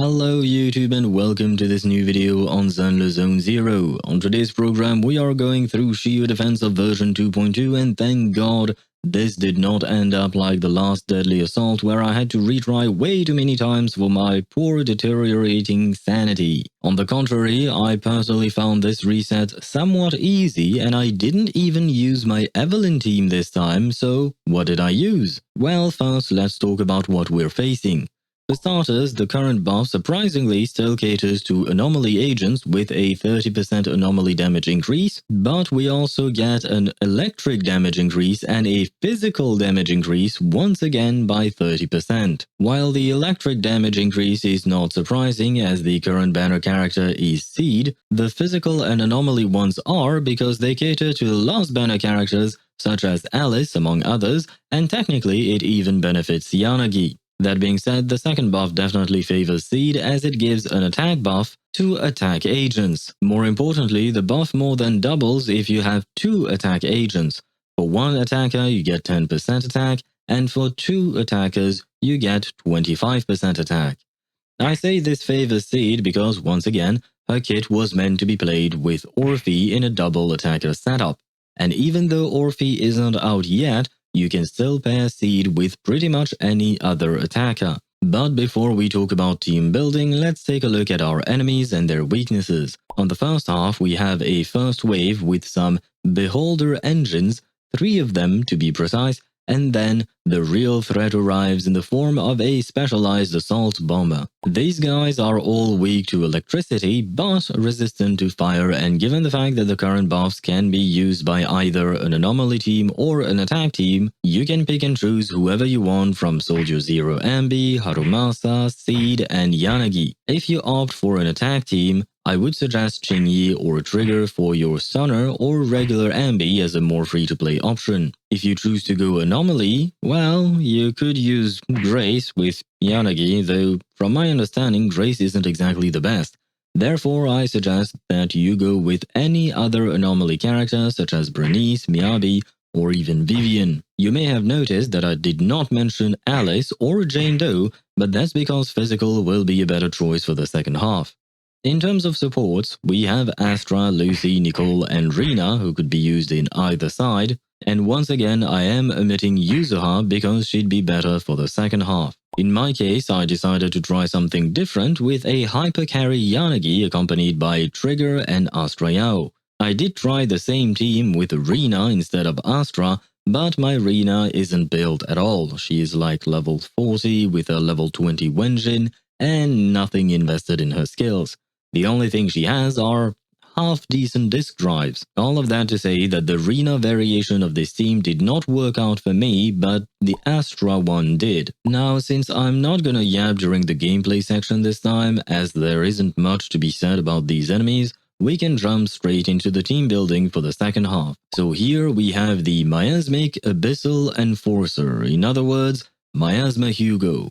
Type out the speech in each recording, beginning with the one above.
Hello YouTube and welcome to this new video on Zenless Zone Zero. On today's program we are going through Shiyu Defense of version 2.2 and thank God this did not end up like the last deadly assault where I had to retry way too many times for my poor deteriorating sanity. On the contrary, I personally found this reset somewhat easy and I didn't even use my Evelyn team this time, so what did I use? Well, first let's talk about what we're facing. For starters, the current buff surprisingly still caters to anomaly agents with a 30% anomaly damage increase, but we also get an electric damage increase and a physical damage increase once again by 30%. While the electric damage increase is not surprising as the current banner character is Seed, the physical and anomaly ones are because they cater to the last banner characters such as Alice among others, and technically it even benefits Yanagi. That being said, the second buff definitely favors Seed as it gives an attack buff to attack agents. More importantly, the buff more than doubles if you have 2 attack agents. For 1 attacker, you get 10% attack, and for 2 attackers, you get 25% attack. I say this favors Seed because, once again, her kit was meant to be played with Orphe in a double attacker setup. And even though Orphe isn't out yet, you can still pair Seed with pretty much any other attacker. But before we talk about team building, let's take a look at our enemies and their weaknesses. On the first half, we have a first wave with some Beholder engines, 3 of them to be precise, and then the real threat arrives in the form of a specialized assault bomber. These guys are all weak to electricity but resistant to fire, and given the fact that the current buffs can be used by either an anomaly team or an attack team, you can pick and choose whoever you want from Soldier Zero Ambi, Harumasa, Seed, and Yanagi. If you opt for an attack team, I would suggest Qingyi or Trigger for your stunner or regular Ambi as a more free-to-play option. If you choose to go anomaly, well, you could use Grace with Yanagi, though from my understanding Grace isn't exactly the best. Therefore, I suggest that you go with any other anomaly character such as Bernice, Miyabi, or even Vivian. You may have noticed that I did not mention Alice or Jane Doe, but that's because physical will be a better choice for the second half. In terms of supports, we have Astra, Lucy, Nicole, and Rina who could be used in either side, and once again I am omitting Yuzuha because she'd be better for the second half. In my case, I decided to try something different with a hyper carry Yanagi accompanied by Trigger and Astra Yao. I did try the same team with Rina instead of Astra, but my Rina isn't built at all. She is like level 40 with a level 20 Wenjin and nothing invested in her skills. The only thing she has are half-decent disk drives. All of that to say that the Rina variation of this team did not work out for me, but the Astra one did. Now, since I'm not gonna yap during the gameplay section this time, as there isn't much to be said about these enemies, we can jump straight into the team building for the second half. So here we have the Miasmic Abyssal Enforcer, in other words, Miasma Hugo.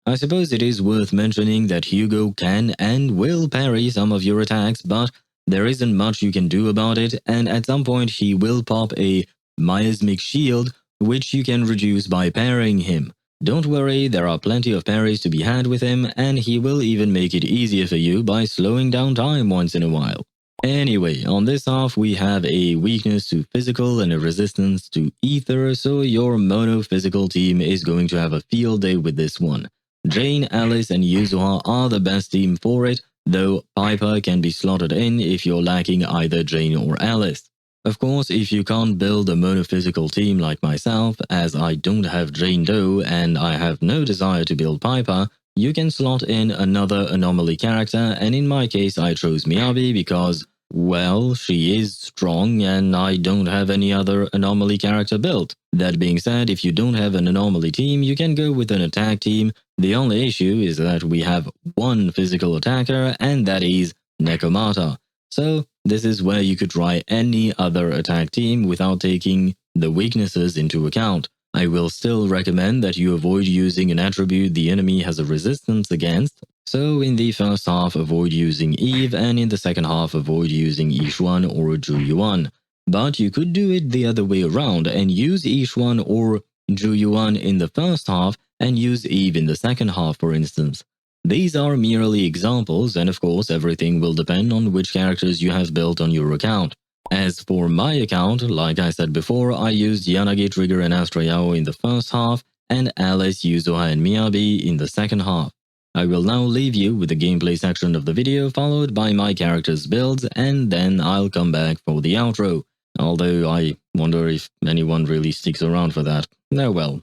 I suppose it is worth mentioning that Hugo can and will parry some of your attacks, but there isn't much you can do about it, and at some point he will pop a Miasmic Shield, which you can reduce by parrying him. Don't worry, there are plenty of parries to be had with him, and he will even make it easier for you by slowing down time once in a while. Anyway, on this half we have a weakness to physical and a resistance to ether, so your mono physical team is going to have a field day with this one. Jane, Alice, and Yuzuha are the best team for it, though Piper can be slotted in if you're lacking either Jane or Alice. Of course, if you can't build a monophysical team like myself, as I don't have Jane Doe and I have no desire to build Piper, you can slot in another anomaly character, and in my case I chose Miyabi because, well, she is strong and I don't have any other anomaly character built. That being said, if you don't have an anomaly team, you can go with an attack team. The only issue is that we have one physical attacker, and that is Nekomata. So this is where you could try any other attack team without taking the weaknesses into account. I will still recommend that you avoid using an attribute the enemy has a resistance against. So in the first half avoid using Eve, and in the second half avoid using Yixuan or Zhuyuan. But you could do it the other way around and use Yixuan or Zhuyuan in the first half and use Eve in the second half, for instance. These are merely examples, and of course everything will depend on which characters you have built on your account. As for my account, like I said before, I used Yanagi, Trigger and Astra in the first half, and Alice, Yuzuha and Miyabi in the second half. I will now leave you with the gameplay section of the video, followed by my character's builds, and then I'll come back for the outro. Although I wonder if anyone really sticks around for that. Oh well.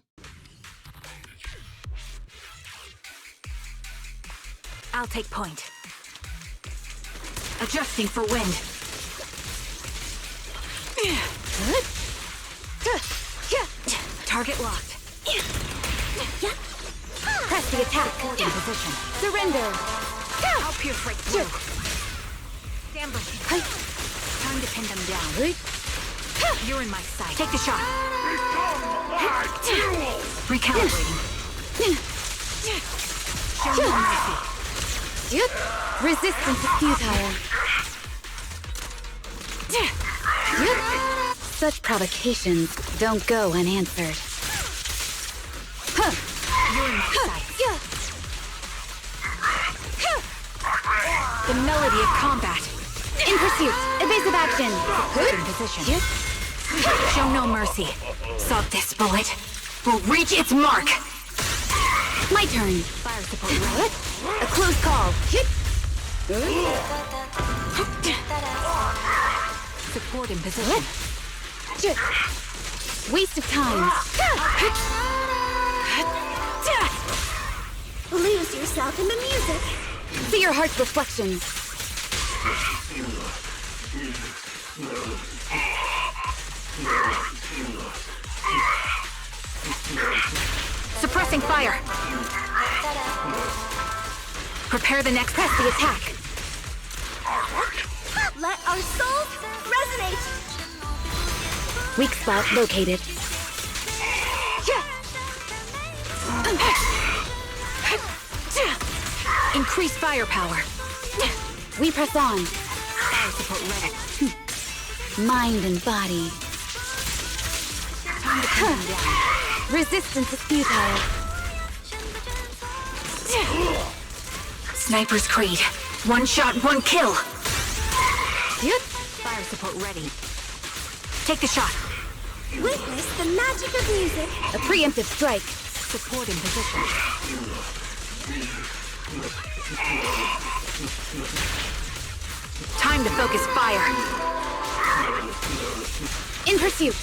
I'll take point. Adjusting for wind. Target locked. Press the attack. In position. Surrender. I'll pierce right through. Ambush. Time to pin them down. You're in my sight. Take the shot. Recalibrating. Show no mercy. Resistance is futile. Such provocations don't go unanswered. You're in my sight. The melody of combat. In pursuit. Evasive action. In position. Show no mercy. So this bullet will reach its mark. My turn. Fire support. A close call. Support in position. Waste of time. Lose yourself in the music. See your heart's reflections. Suppressing fire. Prepare the next. Press the attack. Let our souls resonate. Weak spot located. Increase firepower. We press on. Fire support ready. Mind and body. Time to calm down. Resistance is futile. Sniper's Creed. One shot, one kill. Yep. Fire support ready. Take the shot. Witness the magic of music. A preemptive strike. Support in position. Time to focus fire. In pursuit.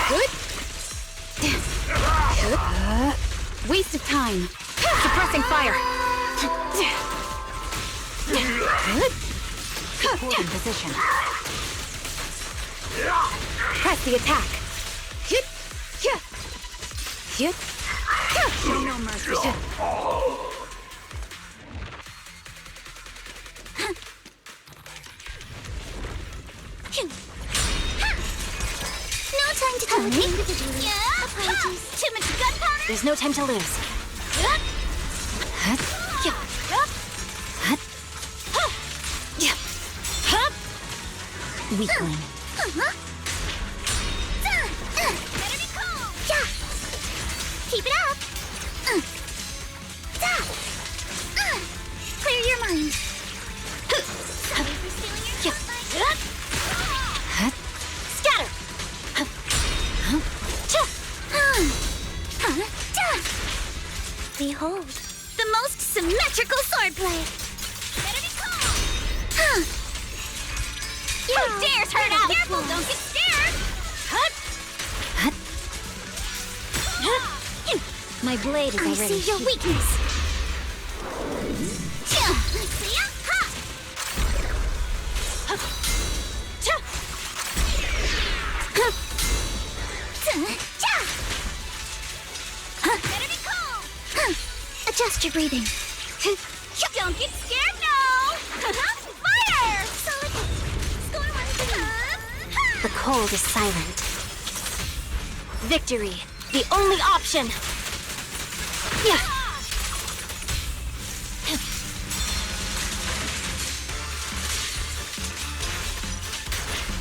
Good. Waste of time. Suppressing fire. Good. Support in position. Press the attack. Hit. Hit. Show no mercy. No time to talk individually. Apologies. Too much gunpowder. There's no time to lose. Weakling. Better be cool. Yeah. Keep it up. Clear your mind. Sorry for stealing your Scatter. Behold, the most symmetrical swordplay. Better be cool. Who dares hurt out? Careful, don't get scared. My blade is I already see your weakness. See ya? Better be cool. Adjust your breathing. Don't get scared, no. Fire! Solid hit. Score one. The cold is silent. Victory, the only option. Yeah.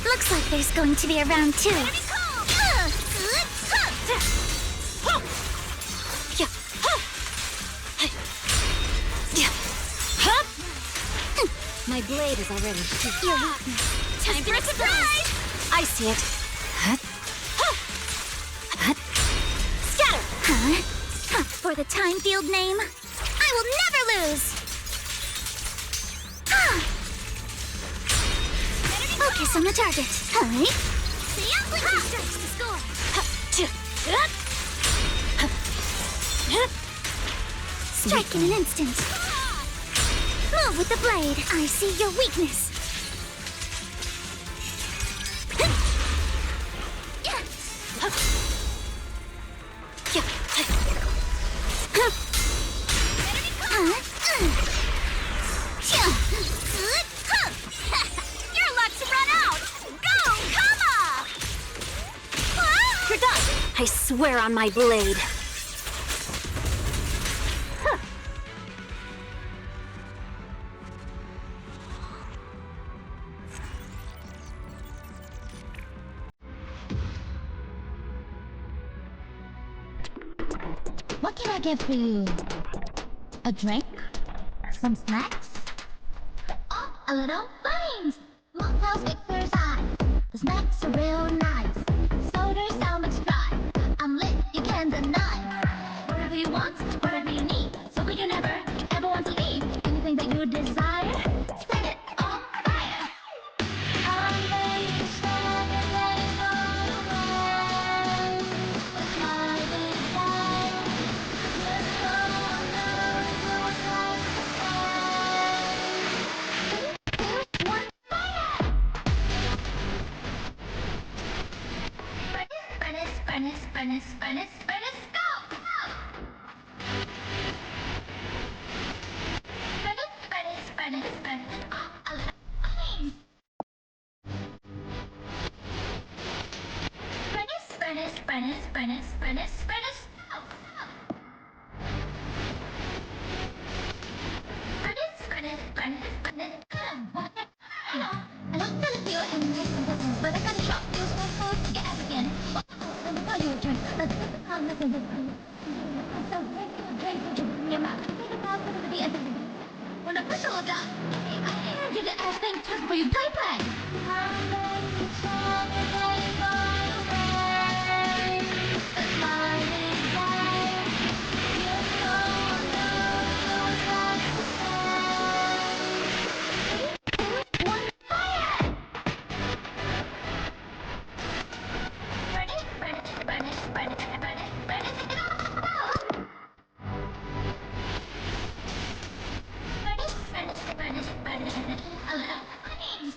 Looks like there's going to be a round two. My blade is already sheathed. Your weakness. Time for a surprise! I see it. Scatter! Huh? For the time field name, I will never lose! Focus on the target. The Evelyn strikes the score. Strike in an instant. Move with the blade. I see your weakness. Your luck's run out! Go, Kama! You're done! I swear on my blade. What can I get for you? A drink? Some snacks? Oh, a little brains! Mocktails Victor's eye. The snacks are real nice. Soda's down much dry. I'm lit, you can't deny. Whatever you want, whatever you need. So we can never, ever want to leave. Anything that you desire, set it on fire. I'm ready to stand and let it go away. With my desire. Let's go under the light. One fire! Furnace, go! Furnace, a little flame. Furnace, go! I don't feel feel anything, but I gotta shop you so close to get out again. Let me tell you a drink. Let's put the time with the so drink in your mouth. Think about it the end of the day. When the whistle is done, I heard you to ask things just for you play. I'm ready to stand and let it go away. That's my desire. You know what's like to say. One fire! A little flame.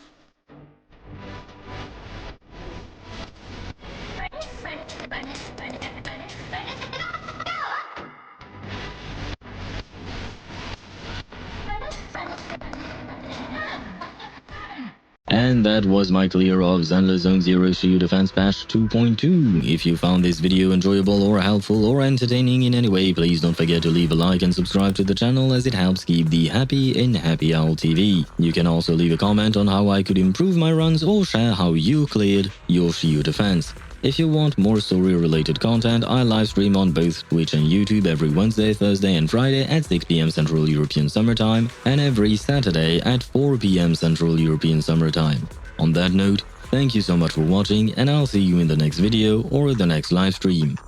And that was my clear of Zenless Zone Zero Shiyu Defense Patch 2.2. If you found this video enjoyable or helpful or entertaining in any way, please don't forget to leave a like and subscribe to the channel, as it helps keep the happy in Happy Owl TV. You can also leave a comment on how I could improve my runs or share how you cleared your Shiyu defense. If you want more story-related content, I livestream on both Twitch and YouTube every Wednesday, Thursday and Friday at 6 PM Central European Summer Time, and every Saturday at 4 PM Central European Summer Time. On that note, thank you so much for watching, and I'll see you in the next video or the next livestream.